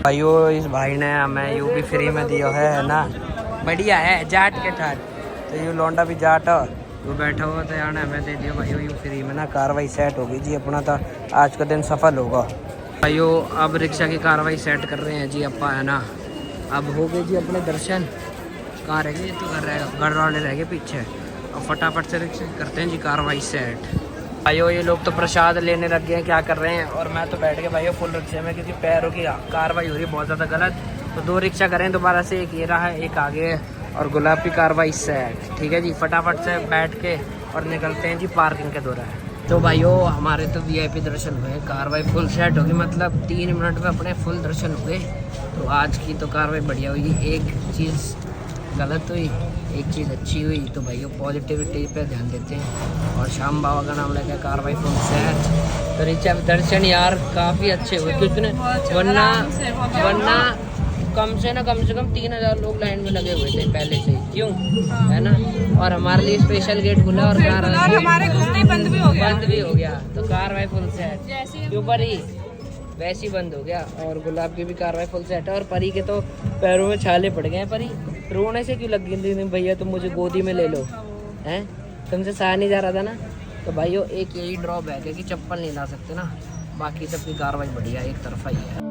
भाइयों इस भाई ने हमें यूँ भी फ्री में दिया है ना, बढ़िया है जाट के ठाट। तो यूँ लौंडा भी जाट वो बैठा हुआ था यार, हमें दे दिया भाइयों यूँ फ्री में ना। कार्रवाई सेट होगी जी, अपना तो आज का दिन सफल होगा भाइयों। अब रिक्शा की कार्रवाई सेट कर रहे हैं जी अपा है ना। अब हो गए जी अपने दर्शन। कहाँ रह गए तो घर वाले रह गए पीछे। अब फटाफट से रिक्शा करते हैं जी कार्रवाई सेट। भाइयों ये लोग तो प्रसाद लेने लग गए हैं, क्या कर रहे हैं। और मैं तो बैठ गया भाइयों फुल रिक्शे में, क्योंकि पैरों की कार्रवाई हो रही है बहुत ज़्यादा गलत। तो 2 रिक्शा करें दोबारा से, एक ये रहा है एक आगे है। और गुलाब की कार्रवाई सेट, ठीक है जी। फटाफट से बैठ के और निकलते हैं जी पार्किंग के दौरा। तो भाइयों हमारे तो VIP दर्शन हुए, कार्रवाई फुल सेट होगी, मतलब 3 मिनट में अपने फुल दर्शन हुए। तो आज की तो कार्रवाई बढ़िया हुई। एक चीज़ गलत हुई, एक चीज़ अच्छी हुई। तो भाइयों पॉजिटिविटी पे ध्यान देते हैं। और श्याम बाबा का नाम लेकर कार्रवाई फुल सेट। तो रिचा दर्शन यार काफ़ी अच्छे हुए, कितने वरना कम से कम 3000 लोग लाइन में लगे हुए थे पहले से, क्यों है ना। और हमारे लिए स्पेशल गेट खुला और हमारे घुसते ही बंद भी हो गया। तो कार्रवाई फुल सेट ऊपर ही वैसे ही बंद हो गया। और गुलाब की भी कार्रवाई फुल सेट है। और परी के तो पैरों में छाले पड़ गए हैं। परी रोने से क्यों लग गई थी भैया, तुम मुझे गोदी में ले लो, हैं तुमसे सहा नहीं जा रहा था ना। तो भाइयों एक यही ड्रॉबैक है कि चप्पल नहीं ला सकते ना, बाकी सबकी कार्रवाई बढ़िया एक तरफा ही है।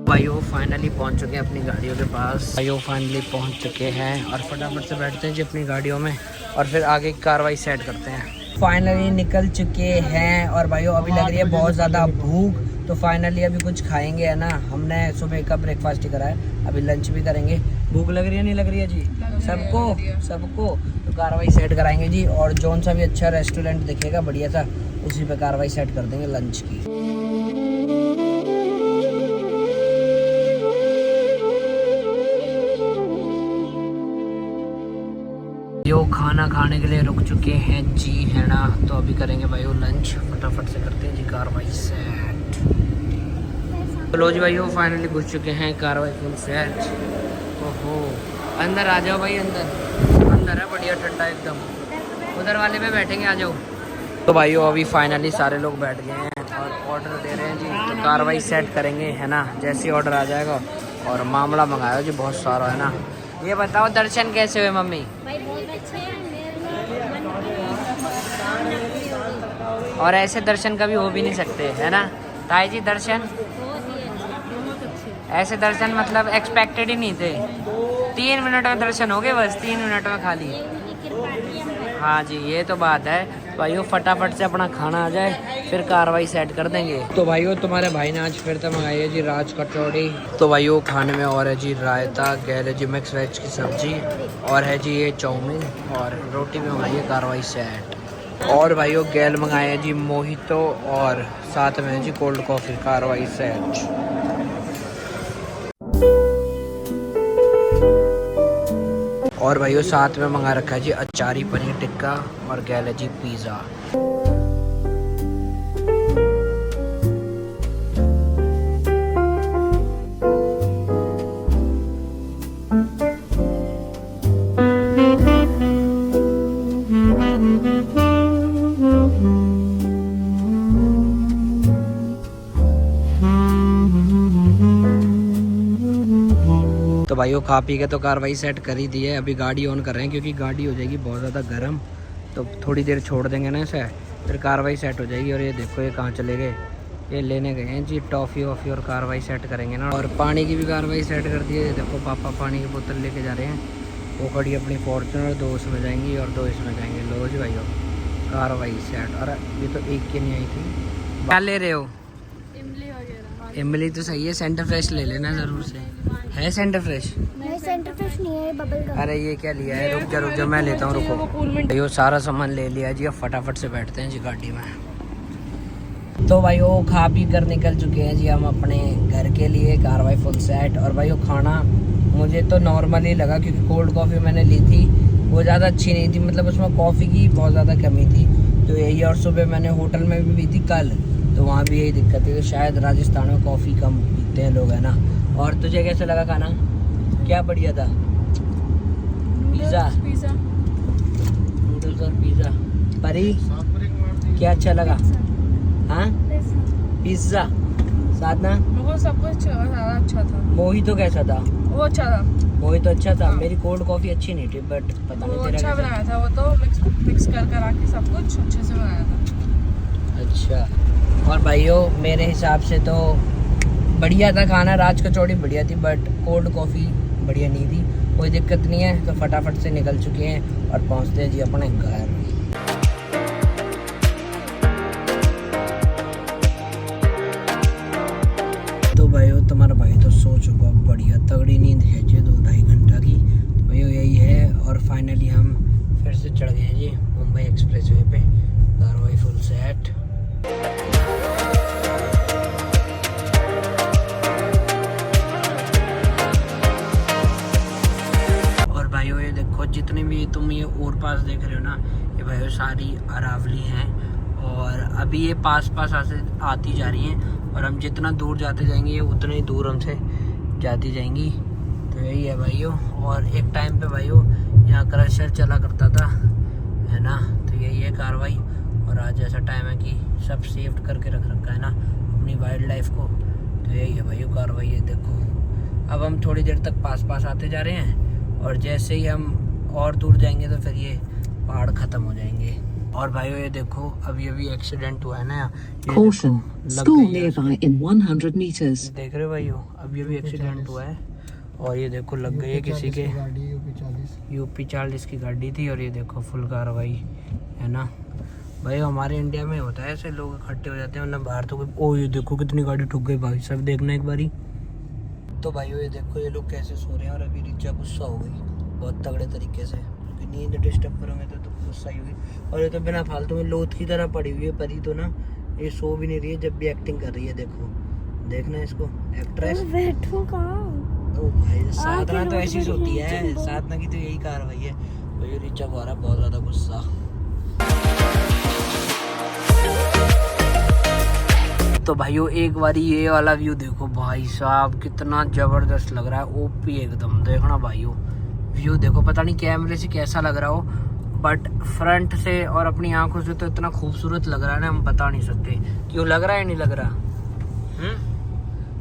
भाइयों फाइनली पहुंच चुके हैं अपनी गाड़ियों के पास। भाइयों फाइनली पहुंच चुके हैं और फटाफट से बैठते हैं जी अपनी गाड़ियों में और फिर आगे की कार्रवाई सेट करते हैं। फाइनली निकल चुके हैं और भाइयों अभी लग रही है बहुत ज़्यादा भूख। तो फाइनली अभी कुछ खाएंगे है ना। हमने सुबह का ब्रेकफास्ट ही करा है, अभी लंच भी करेंगे। भूख लग रही है नहीं लग रही है जी सबको। तो कार्रवाई सेट कराएंगे जी। और जौन सा भी अच्छा रेस्टोरेंट दिखेगा बढ़िया सा, उसी पे कार्रवाई सेट कर देंगे लंच की। यो खाना खाने के लिए रुक चुके हैं जी है ना। तो अभी करेंगे भाइयों लंच, फटाफट से करते हैं जी कार्रवाई सेट। तो लो जी भाइयों फाइनली घुस चुके हैं कार्रवाई फुल सेट। ओहो अंदर आ जाओ भाई, अंदर है बढ़िया ठंडा एकदम। उधर वाले पे बैठेंगे, आ जाओ। तो भाइयों अभी फाइनली सारे लोग बैठ गए हैं और ऑर्डर दे रहे हैं जी। तो कार्रवाई सेट करेंगे है ना, जैसे ही ऑर्डर आ जाएगा। और मामला मंगाया जी बहुत सारा है ना। ये बताओ दर्शन कैसे हुए मम्मी? और ऐसे दर्शन कभी हो भी नहीं सकते है ना ताई जी। दर्शन ऐसे दर्शन मतलब एक्सपेक्टेड ही नहीं थे। 3 मिनट में दर्शन हो गए, बस 3 मिनट में खाली। हाँ जी ये तो बात है। भाइयों फटाफट से अपना खाना आ जाए फिर कार्रवाई सेट कर देंगे। तो भाइयों तुम्हारे भाई ने आज फिर से मंगाई है जी राज कचौड़ी। तो भाइयों खाने में और है जी रायता, गैल है जी मिक्स वेज की सब्जी, और है जी ये चाउमीन, और रोटी में मंगाई है कार्रवाई सेट। और भाइयों गैल मंगाए हैं जी मोहितो, और साथ में है जी कोल्ड कॉफ़ी कार्रवाई सेट। और भाइयों साथ में मंगा रखा है जी अचारी पनीर टिक्का, और गैल है जी पिज़्ज़ा। तो भाइयों खा पी के तो कार्रवाई सेट कर ही दी है। अभी गाड़ी ऑन कर रहे हैं क्योंकि गाड़ी हो जाएगी बहुत ज़्यादा गर्म। तो थोड़ी देर छोड़ देंगे ना इसे, फिर कार्रवाई सेट हो जाएगी। और ये देखो ये कहाँ चले गए, ये लेने गए हैं जी टॉफ़ी वॉफ़ी, और कार्रवाई सेट करेंगे ना। और पानी की भी कार्रवाई सेट कर दी है। देखो पापा पानी की बोतल लेके जा रहे हैं। वो खड़ी अपनी फॉर्चुनर, 2 उसमें जाएंगी और 2 इसमें जाएंगे। लो जी भाइयों कार्रवाई सेट। और ये तो एक की नहीं आई थी। क्या ले रहे हो? इमली तो सही है, सेंटर फ्रेश ले लेना ज़रूर से। है सेंटर फ्रेश? नहीं सेंटर फ्रेश नहीं है, बबल गम। अरे ये क्या लिया है? रुक जा मैं लेता हूँ, रुको। भाइयों सारा सामान ले लिया जी, अब फटाफट से बैठते हैं जी गाड़ी में। तो भाइयों खा पी कर निकल चुके हैं जी हम अपने घर के लिए, कार्रवाई फुल सेट। और भाइयों खाना मुझे तो नॉर्मल ही लगा, क्योंकि कोल्ड कॉफ़ी मैंने ली थी वो ज़्यादा अच्छी नहीं थी, मतलब उसमें कॉफ़ी की बहुत ज़्यादा कमी थी। तो यही, और सुबह मैंने होटल में भी पी थी कल, तो वहाँ भी यही दिक्कत है कि शायद राजस्थान में कॉफ़ी कम पीते हैं लोग है ना। और तुझे कैसे लगा खाना? क्या बढ़िया था? पिज़्ज़ा नूडल्स और पिज़्ज़ा। परी क्या अच्छा लगा? हाँ पिज़्ज़ा। साधना वो सब कुछ अच्छा था। मोहितो कैसा था? वो अच्छा था। मोहितो अच्छा था। मेरी कोल्ड कॉफी अच्छी नहीं थी बट पता वो नहीं तेरा अच्छा कैसा? बनाया था। वो तो मिक्स कर कर आके सब कुछ अच्छे से बनाया था। अच्छा। और भाइयों मेरे हिसाब से तो बढ़िया था खाना। राज कचौड़ी बढ़िया थी बट कोल्ड कॉफ़ी बढ़िया नहीं थी। कोई दिक्कत नहीं है, तो फटाफट से निकल चुके हैं और पहुंचते हैं जी अपने घर। तो भाइयों तुम्हारा भाई तो सो चुका, बढ़िया तगड़ी नींद है जी 2-2.5 घंटा की। तो भाइयों यही है और फाइनली हम फिर से चढ़ गए हैं जी मुंबई एक्सप्रेसवे पे। कार्रवाई फुल सेट। और भाइयों ये देखो जितने भी तुम ये और पास देख रहे हो ना, ये भाइयों सारी अरावली हैं और अभी ये पास आती जा रही हैं और हम जितना दूर जाते जाएंगे ये उतना ही दूर हमसे जाती जाएंगी। तो यही है भाइयों। और एक टाइम पे भाइयों यहाँ क्रशर चला करता था, है ना। तो यही है कार्रवाई। और आज ऐसा टाइम है कि सब सेव करके रख रखा है ना अपनी वाइल्ड लाइफ को। तो यही है भाइयों कार्रवाई। ये देखो अब हम थोड़ी देर तक पास आते जा रहे हैं और जैसे ही हम और दूर जाएंगे तो फिर ये पहाड़ ख़त्म हो जाएंगे। और भाइयों ये देखो अभी एक्सीडेंट हुआ है ना। Caution, school nearby in 100 meters. देख रहे हो भाइयों अभी एक्सीडेंट हुआ है और ये देखो लग गई है किसी के। यूपी 40 की गाड़ी थी और ये देखो फुल कार्रवाई, है ना। भाई हमारे इंडिया में होता है ऐसे, लोग इकट्ठे हो जाते हैं वरना बाहर तो कोई। ओ ये देखो कितनी गाड़ी ठुक गई भाई, सब देखना एक बारी। तो भाइयों ये देखो ये लोग कैसे सो रहे हैं और अभी रिचा गुस्सा हो गई बहुत तगड़े तरीके से, क्योंकि नींद डिस्टर्ब करोगे तो गुस्सा ही हुई। और ये तो बिना फालतू में लोथ की तरह पड़ी हुई है परी तो ना, ये सो भी नहीं रही है जब भी एक्टिंग कर रही है। देखो देखना इसको, एक्ट्रेस। बैठो कहाँ? ओ भाई साधना तो ऐसी सोती है, साधना की तो यही कार्रवाई है। भाई रिचा को आ रहा है बहुत ज्यादा गुस्सा। तो भाइयों एक बारी ये वाला व्यू देखो भाई साहब, कितना जबरदस्त लग रहा है। ओपी एकदम, देखना भाइयों व्यू देखो। पता नहीं कैमरे से कैसा लग रहा हो बट फ्रंट से और अपनी आंखों से तो इतना खूबसूरत लग रहा है ना, हम बता नहीं सकते। क्यों लग रहा है नहीं लग रहा?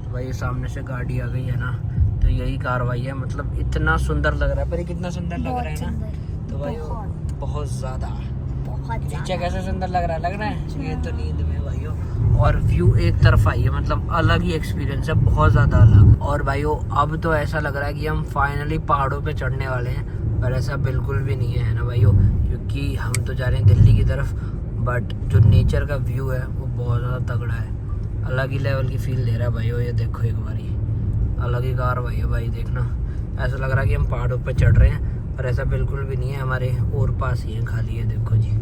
तो भाई सामने से गाड़ी आ गई है ना, तो यही कार्रवाई है। मतलब इतना सुंदर लग रहा है, पर ये कितना सुंदर लग रहा है ना। तो भाई बहुत ज्यादा नीचे कैसा सुंदर लग रहा है ये तो नींद में भाइयों। और व्यू एक तरफ आई है, मतलब अलग ही एक्सपीरियंस है, बहुत ज़्यादा अलग। और भाइयों अब तो ऐसा लग रहा है कि हम फाइनली पहाड़ों पे चढ़ने वाले हैं, पर ऐसा बिल्कुल भी नहीं है ना भाइयों, क्योंकि हम तो जा रहे हैं दिल्ली की तरफ। बट जो नेचर का व्यू है वो बहुत ज़्यादा तगड़ा है, अलग ही लेवल की फील दे रहा है भाइयों। ये देखो एक बारी अलग ही कार्रवाई है भाई, देखना ऐसा लग रहा है कि हम पहाड़ों पर चढ़ रहे हैं, पर ऐसा बिल्कुल भी नहीं है। हमारे और पास ही है, खाली है, देखो जी।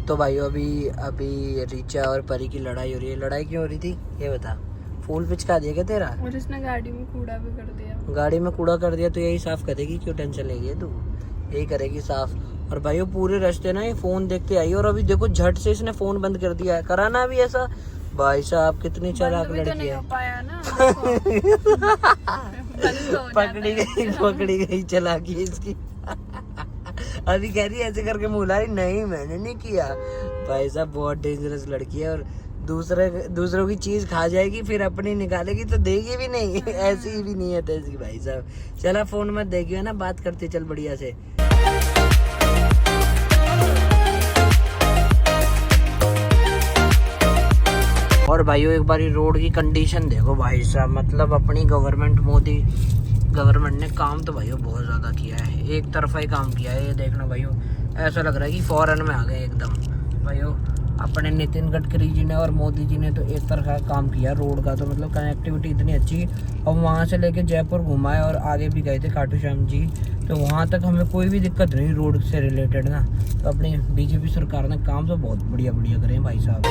तो भाइयों अभी रिचा और परी की लड़ाई हो रही है। लड़ाई क्यों हो रही थी ये बता? फूल पिचका दिया क्या तेरा? और इसने गाड़ी में कूड़ा भी कर दिया। गाड़ी में कूड़ा कर दिया तो यही साफ करेगी, क्यों टेंशन ले रही है तू? यही करेगी साफ। और भाइयों पूरे रास्ते ना ये फोन देखते आई और अभी देखो झट से इसने फोन बंद कर दिया है। कराना भी ऐसा? भाई साहब कितनी चालाक लड़की है। पकड़ी गई चालाकी इसकी। अभी कह रही है ऐसे करके मुला रही, नहीं मैंने नहीं किया। भाई साहब बहुत डेंजरस लड़की है। और दूसरों की चीज खा जाएगी फिर अपनी निकालेगी तो देगी भी नहीं। ऐसी भी नहीं है तैसी भाई साहब। चला फोन मत देखियो ना, बात करते चल बढ़िया से। और भाइयों एक बारी रोड की कंडीशन देखो भाई साहब, मतलब अपनी मोदी गवर्नमेंट ने काम तो भाइयों बहुत ज़्यादा किया है, एक तरफा ही काम किया है। ये देखना भाइयों ऐसा लग रहा है कि फॉरेन में आ गए एकदम। भाइयों अपने नितिन गडकरी जी ने और मोदी जी ने तो एक तरफा काम किया रोड का, तो मतलब कनेक्टिविटी इतनी अच्छी। अब वहाँ से लेके जयपुर घुमाए और आगे भी गए थे खाटू श्याम जी, तो वहाँ तक हमें कोई भी दिक्कत नहीं रोड से रिलेटेड ना। तो अपनी बीजेपी सरकार ने काम तो बहुत बढ़िया करे हैं भाई साहब।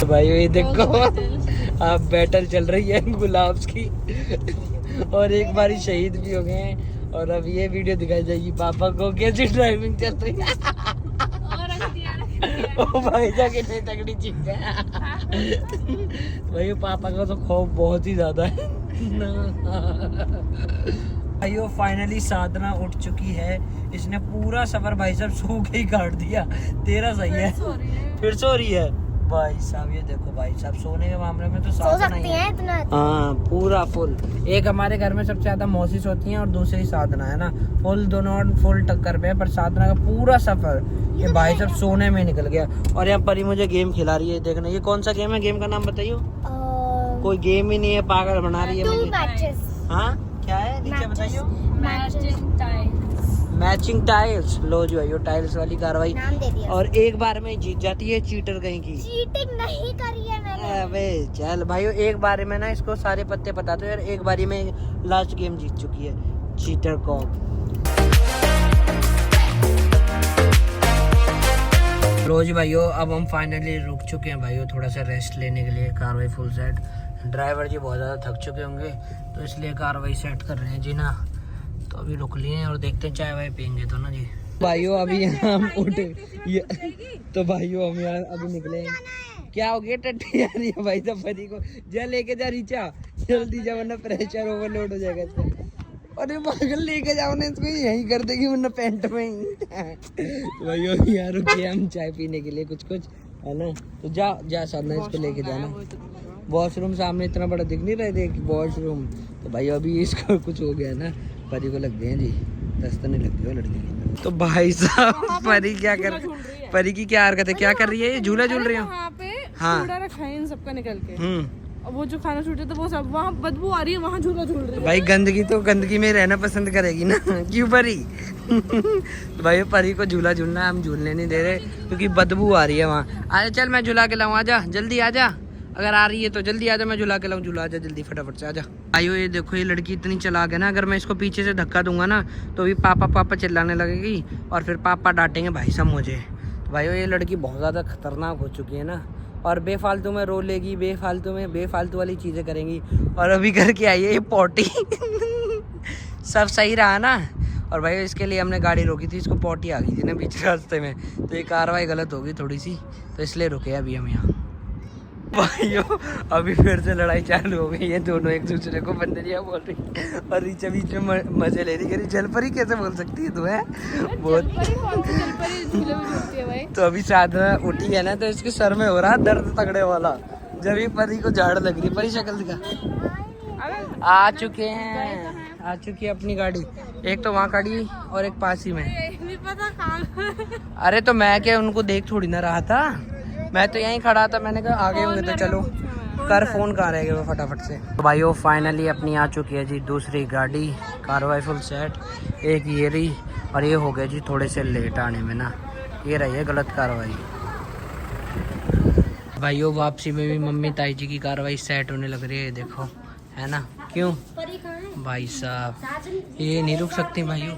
भाई ये देखो आप बैटल चल रही है गुलाब्स की और एक बारी शहीद भी हो गए हैं। और अब ये वीडियो दिखाई जाएगी पापा को कैसी ड्राइविंग चल रही है। ओ भाई जा कितनी तगड़ी चीज है भाई पापा का तो खौफ बहुत ही ज्यादा है भाइयों फाइनली साधना उठ चुकी है। इसने पूरा सफर भाई साहब सो के ही काट दिया। तेरा सही है फिर सो रही है भाई साहब। ये देखो भाई साहब सोने के मामले में तो सो साधना सकती ही है। हैं इतना। हाँ पूरा फुल। एक हमारे घर में सबसे ज्यादा मौसी होती हैं और दूसरी साधना है ना। फुल दोनों फुल टक्कर पे है। पर साधना का पूरा सफर ये भाई साहब सोने में निकल गया। और यहाँ पर ही मुझे गेम खिला रही है। देखना ये कौन सा गेम है, गेम का नाम बताइए। कोई गेम ही नहीं है, पागल बना रही है टू मुझे। मैचेस। हाँ क्या है नीचे बताइए। Matches matching tiles. लो जो है ये टाइल्स वाली कार्रवाई। नाम दे दिया। और एक बार में जीत जाती है चीटर कहीं की। चीटिंग नहीं करी है मैंने। अबे चल भाइयों एक बारी में ना इसको सारे पत्ते बता दो यार। एक बारी में लास्ट गेम जीत चुकी है चीटर कॉप। रोज भाइयों अब हम फाइनली रुक चुके हैं भाइयों थोड़ा सा रेस्ट लेने के लिए। कार्रवाई फुल सेट। ड्राइवर जी बहुत ज़्यादा थक चुके होंगे तो इसलिए कार्रवाई सेट कर रहे हैं जी ना। तो अभी रुक लिए हैं और देखते हैं चाय वाय पियेंगे तो ना जी। भाइयों अभी यहाँ हम उठे तो भाइयों हम यहाँ अभी निकले। क्या हो गया टट्टी आ रही है भाई साहब परी को। जा लेके जा रीचा जल्दी जा वरना प्रेशर ओवरलोड हो जाएगा इसका। अरे पागल लेके जाओ ना इसको यहीं कर देगी वरना पैंट में ही। तो भाइयों यहाँ रुके हम चाय पीने के लिए कुछ है ना। तो जा जा साधना इसको लेके जाना। वॉशरूम सामने इतना बड़ा दिख नहीं रहे देख वॉशरूम। तो भाई अभी इसको कुछ हो गया ना। परी को लग गए हैं जी दस्त नहीं लगती है लड़की की। तो भाई साहब परी क्या कर परी की क्या हरकत है क्या कर रही है ये झूला झूल रही है। वहाँ पे हाँ। कूड़ा रखा है इन सबका निकल के। और वो जो खाना छूटे तो वो सब वहाँ बदबू आ रही है वहाँ झूला झूल रही है। भाई गंदगी तो गंदगी में रहना पसंद करेगी ना क्यों परी। तो भाई परी को झूला झूलना हम झूलने नहीं दे रहे क्योंकि बदबू आ रही है वहाँ। आजा चल मैं झूला के लाऊं आजा जल्दी आजा। अगर आ रही है तो जल्दी आजा मैं झुला के लाऊं। झुला आजा जल्दी फटाफट से आजा। आयो ये देखो ये लड़की इतनी चालाक है ना। अगर मैं इसको पीछे से धक्का दूंगा ना तो भी पापा पापा चिल्लाने लगेगी और फिर पापा डांटेंगे भाई साहब मुझे। तो भाई ये लड़की बहुत ज़्यादा खतरनाक हो चुकी है ना। और बेफालतू में रो लेगी बेफालतू वाली चीज़ें करेंगी। और अभी करके आई है ये पॉटी। सब सही रहा ना। और भाई इसके लिए हमने गाड़ी रोकी थी इसको पॉटी आ गई थी ना बीच रास्ते में। तो ये कार्रवाई गलत होगी थोड़ी सी तो इसलिए रुके अभी हम यहाँ। भाइयों अभी फिर से लड़ाई चालू हो गई है। दोनों एक दूसरे को बंदरिया बोल रही और रीचा बीच में मजे ले रही। कह रही जलपरी कैसे बोल सकती है तू है बहुत। तो अभी साधना उठी है ना तो इसके सर में हो रहा दर्द तगड़े वाला। जब भी परी को झाड़ लग रही। परी शक्ल दिखा। आ चुके हैं अपनी गाड़ी। एक तो वहाँ खड़ी और एक पास ही में। अरे तो मैं क्या उनको देख थोड़ी ना रहा था। मैं तो यहीं खड़ा था। मैंने कहा आगे होंगे तो चलो कर फोन कहाँ रह गए वो फटाफट से। तो भाइयों फाइनली अपनी आ चुकी है जी दूसरी गाड़ी। कार्रवाई फुल सेट। एक ये रही और ये हो गया जी थोड़े से लेट आने में ना। ये रही है गलत कार्रवाई। भाइयों वापसी में भी मम्मी ताई जी की कार्रवाई सेट होने लग रही है देखो है ना। क्यों भाई साहब ये नहीं रुक सकती भाइयों।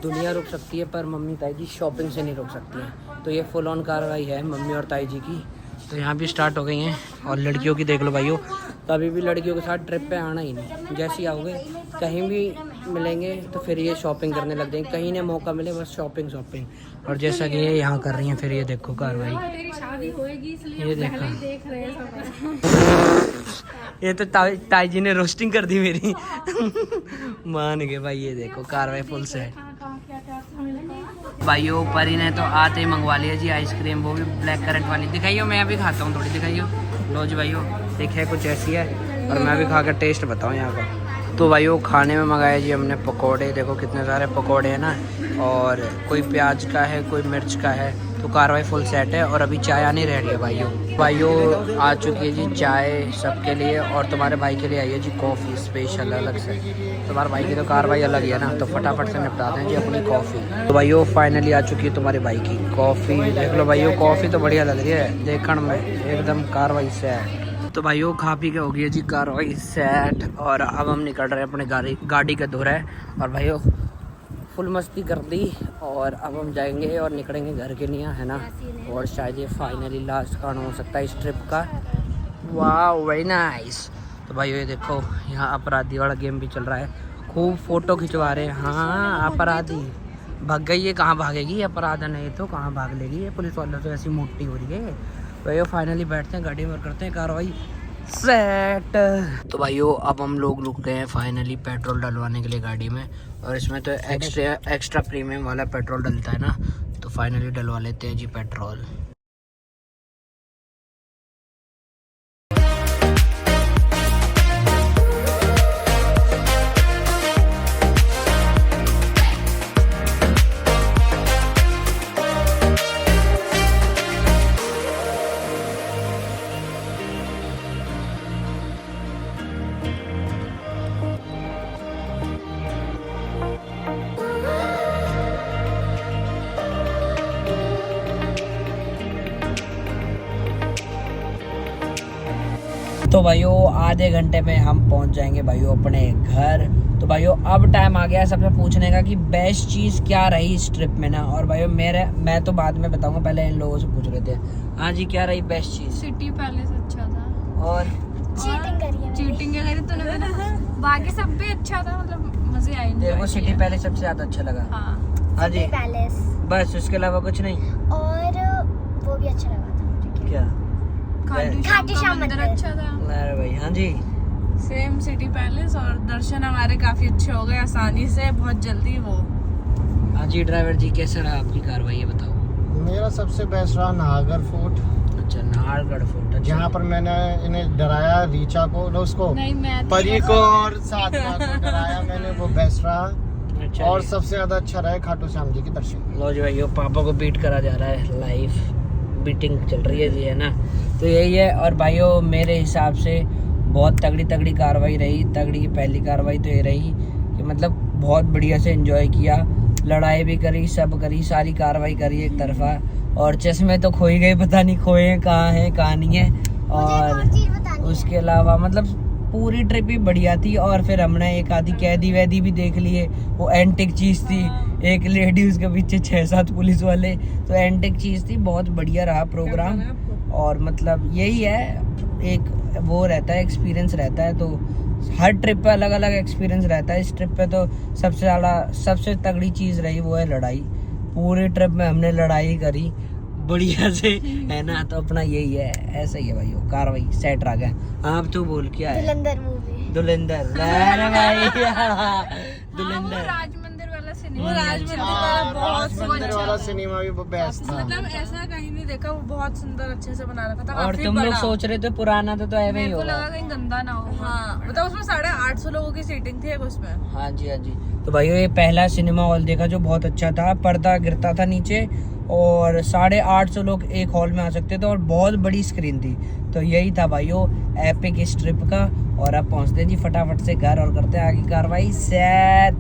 दुनिया रुक सकती है पर मम्मी ताई जी शॉपिंग से नहीं रुक सकती हैं। तो ये फुल ऑन कार्रवाई है मम्मी और ताई जी की। तो यहाँ भी स्टार्ट हो गई हैं। और लड़कियों की देख लो भाइयों कभी भी लड़कियों के साथ ट्रिप पे आना ही नहीं। जैसे ही आओगे कहीं भी मिलेंगे तो फिर ये शॉपिंग करने लग जाएंगे। कहीं ने मौका मिले बस शॉपिंग। और जैसा कि ये यहाँ कर रही हैं फिर ये देखो कार्रवाई। ये देखो ये तो ताई जी ने रोस्टिंग कर दी मेरी। मान गए भाई। ये देखो कार्रवाई फुल से। भाइयों परी ने तो आते ही मंगवा लिया जी आइसक्रीम। वो भी ब्लैक करंट वाली। दिखाइयो मैं अभी खाता हूँ थोड़ी दिखाइयो। लो जी भाइयों देखिए कुछ ऐसी है और मैं भी खा कर टेस्ट बताऊँ यहाँ का। तो भाइयों खाने में मंगाया जी हमने पकोड़े। देखो कितने सारे पकोड़े हैं ना। और कोई प्याज का है कोई मिर्च का है। तो कार्रवाई फुल सेट है। और अभी चाय आनी रह रही है भाइयों आ चुकी है जी चाय सबके लिए। और तुम्हारे भाई के लिए आई है जी कॉफ़ी स्पेशल अलग से। तुम्हारे भाई की तो कार्रवाई अलग है ना। तो फटाफट से निपटा दें जी अपनी कॉफ़ी। तो भाइयों फाइनली आ चुकी है तुम्हारे भाई की कॉफ़ी। देख लो भाइयों कॉफ़ी तो बढ़िया लग रही है देखने में एकदम कार्रवाई सेट। तो भाइयों खा पी के हो गई है जी कार्रवाई सेट। और अब हम निकल रहे हैं अपने गाड़ी का दौरा है। और भाइयों फुल मस्ती कर दी और अब हम जाएंगे और निकलेंगे घर के लिए है ना। और शायद ये फाइनली लास्ट खाना हो सकता है इस ट्रिप का। वाह वेरी नाइस। तो भाई ये देखो यहाँ अपराधी वाला गेम भी चल रहा है। खूब फोटो खिंचवा रहे हैं। हाँ अपराधी भाग गई है, कहाँ भागेगी, अपराध नहीं तो कहाँ भाग लेगी ये पुलिस वालों तो ऐसी मोटी हो रही है। भाइयों फाइनली बैठते हैं गाड़ी में, करते हैं कार्रवाई सेट। तो भाइयों अब हम लोग रुक गए हैं फाइनली पेट्रोल डलवाने के लिए गाड़ी में, और इसमें तो एक्स्ट्रा प्रीमियम वाला पेट्रोल डलता है ना, तो फाइनली डलवा लेते हैं जी पेट्रोल। तो भाइयों आधे घंटे में हम पहुंच जाएंगे भाइयों अपने घर। तो भाइयों अब टाइम आ गया है सबसे पूछने का कि बेस्ट चीज़ क्या रही इस ट्रिप में ना। और भाइयों मैं तो बाद में बताऊंगा, पहले इन लोगों से पूछ रहे थे। हाँ जी, क्या रही बेस्ट चीज़? सिटी पैलेस अच्छा था। और चीटिंग करी तूने? बाकी सब भी अच्छा था, मतलब मजे आए। देखो सिटी पहले सबसे ज्यादा अच्छा लगा। हाँ जी, पैलेस बस उसके अलावा कुछ नहीं। और वो भी अच्छा लगा था मुझे। क्या? खाटू श्याम मंदिर अच्छा था। अरे भाई हाँ जी, सेम सिटी पैलेस, और दर्शन हमारे काफी अच्छे हो गए आसानी से, बहुत जल्दी वो। हाँ जी ड्राइवर जी, कैसा रहा आपकी कार्रवाई ये बताओ। मेरा सबसे बेस्ट रहा नाहरगढ़ फोर्ट। अच्छा नाहरगढ़ फोर्ट, अच्छा। जहाँ पर मैंने इन्हें डराया, रीचा को न उसको नहीं मैं परी को और साधना को डराया मैंने, वो बेस्ट रहा। अच्छा और जी। सबसे ज्यादा अच्छा रहा खाटू श्याम जी के दर्शन। लो जी भाइयों, पापा को बीट करा जा रहा है, लाइव बीटिंग चल रही है जी, है ना। तो यही है। और भाइयों मेरे हिसाब से बहुत तगड़ी कार्रवाई रही। तगड़ी पहली कार्रवाई तो ये रही कि मतलब बहुत बढ़िया से एंजॉय किया, लड़ाई भी करी, सब करी, सारी कार्रवाई करी एक तरफा। और चश्मे तो खो ही गए, पता नहीं खोए हैं, कहाँ हैं कहाँ नहीं है। और उसके अलावा मतलब पूरी ट्रिप ही बढ़िया थी। और फिर हमने एक आधी कैदी वैदी भी देख लिए, वो एंटिक चीज़ थी। एक लेडी, उसके पीछे 6-7 पुलिस वाले, तो एंटिक चीज़ थी। बहुत बढ़िया रहा प्रोग्राम। और मतलब यही है, एक वो रहता है, एक्सपीरियंस रहता है। तो हर ट्रिप पे अलग अलग एक्सपीरियंस रहता है। इस ट्रिप पे तो सबसे तगड़ी चीज़ रही वो है लड़ाई। पूरी ट्रिप में हमने लड़ाई करी बढ़िया से, है ना। तो अपना यही है, ऐसा ही है भाई, कार्रवाई सेट रह गया। आप तो बोल क्या है? दुलंदर मूवी। दुलंदर भाई दुलंदर। राज मंदिर वाला सिनेमा, राज मंदिर वाला सिनेमा भी वो बेस्ट था। मतलब ऐसा कहीं नहीं देखा, वो बहुत सुंदर अच्छे से बना रखा था। और काफी तुम लोग बड़ा। सोच रहे थे पुराना तो ऐसे ही मेरे को होगा। लगा कहीं गंदा ना हो। हाँ मतलब उसमें 850 लोगों की सीटिंग थी उसमें। हाँ जी हाँ जी। तो भाइयों ये पहला सिनेमा हॉल देखा जो बहुत अच्छा था, पर्दा गिरता था नीचे और 850 लोग एक हॉल में आ सकते थे और बहुत बड़ी स्क्रीन थी। तो यही था भाइयों एपिक इस ट्रिप का। और अब पहुंचते हैं जी फटाफट से घर और करते हैं आगे कार्रवाई सेट।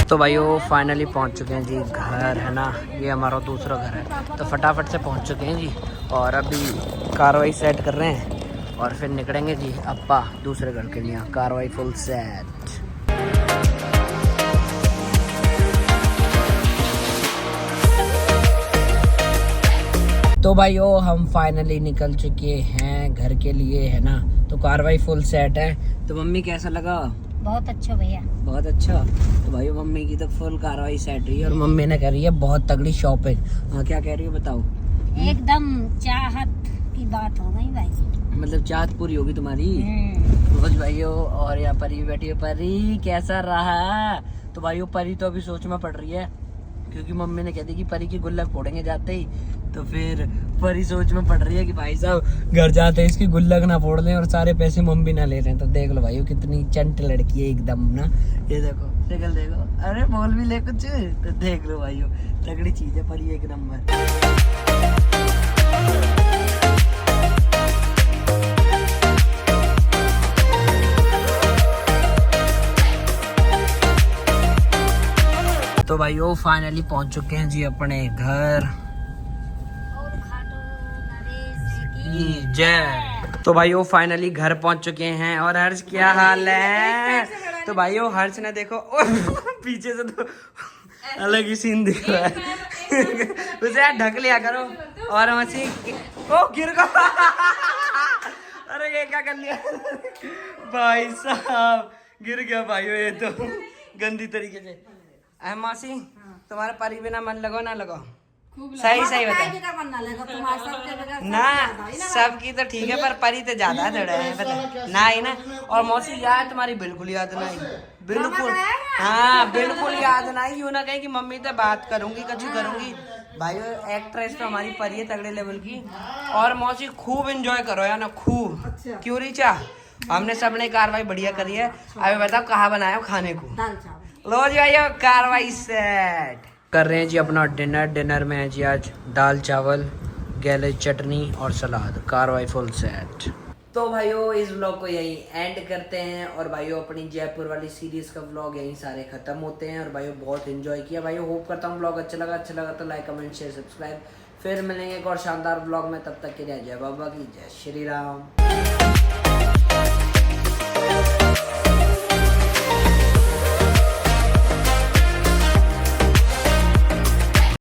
तो भाइयों फाइनली पहुंच चुके हैं जी घर, है ना। ये हमारा दूसरा घर है, तो फटाफट से पहुंच चुके हैं जी। और अभी कार्रवाई सेट कर रहे हैं और फिर निकलेंगे जी अप्पा दूसरे घर के लिए। कार्रवाई फुल सेट। तो भाइयों हम फाइनली निकल चुके हैं घर के लिए, है ना। तो कार्रवाई फुल सेट है। तो मम्मी कैसा लगा? बहुत अच्छा भैया, बहुत अच्छा। तो भाई मम्मी की तो फुल कार्रवाई सेट रही है और मम्मी ने करी है बहुत तगड़ी शॉपिंग। हाँ क्या कह रही है बताओ? एकदम चाहत की बात हो गई भाई। मतलब चाहत पूरी होगी तुम्हारी। रोज भाइयों। और यहाँ परी भी बैठी है। परी कैसा रहा? तो भाइयों परी तो अभी सोच में पड़ रही है, क्योंकि मम्मी ने कह दी कि परी की गुल्लक फोड़ेंगे जाते ही। तो फिर परी सोच में पड़ रही है कि भाई साहब घर जाते ही इसकी गुल्लक ना फोड़ लें और सारे पैसे मम्मी ना ले रहे हैं। तो देख लो भाई कितनी चंट लड़की है एकदम ना। ये देखो शक्ल देखो, अरे बोल भी ले कुछ। तो देख लो भाई तगड़ी चीज है परी, एक नंबर। तो भाइयों फाइनली पहुंच चुके हैं जी अपने घर। जय। तो भाइयों फाइनली घर पहुंच चुके हैं। और हर्ष क्या हाल है? तो भाइयों हर्ष ने देखो पीछे से तो अलग ही सीन दिख रहा है उसे यार ढक लिया करो। और मसी ओ गिर गया अरे ये क्या कर लिया भाई साहब, गिर गया भाई ये तो गंदी तरीके से। मासी तुम्हारा परी बिना मन लगो ना लगो, सही सही बता ना, सबकी तो ठीक है पर परी तो ज्यादा थोड़ा है पता ना ही ना। और मौसी याद तुम्हारी बिल्कुल याद नहीं, बिल्कुल हाँ बिल्कुल याद नहीं। यूँ ना कहीं कि मम्मी तो बात करूंगी कुछ करूंगी भाई। एक्ट्रेस तो हमारी परी है तगड़े लेवल की। और मौसी खूब एंजॉय करो यार ना, खूब। क्यों रीचा, हमने सबने कार्रवाई बढ़िया करी है। अभी बताओ कहाँ बनाया खाने को। लो जी भाई कार्रवाई सेट कर रहे हैं जी अपना डिनर। डिनर में है जी आज दाल चावल, गैलेज चटनी और सलाद। कार्रवाई फुल सेट। तो भाइयों इस व्लॉग को यहीं एंड करते हैं। और भाइयों अपनी जयपुर वाली सीरीज का व्लॉग यहीं सारे खत्म होते हैं। और भाइयों बहुत एंजॉय किया भाइयों। होप करता हूँ व्लॉग अच्छा लगा तो लाइक कमेंट शेयर सब्सक्राइब। फिर मिलेंगे एक और शानदार व्लॉग में, तब तक के लिए जय बाबा की, जय श्री राम।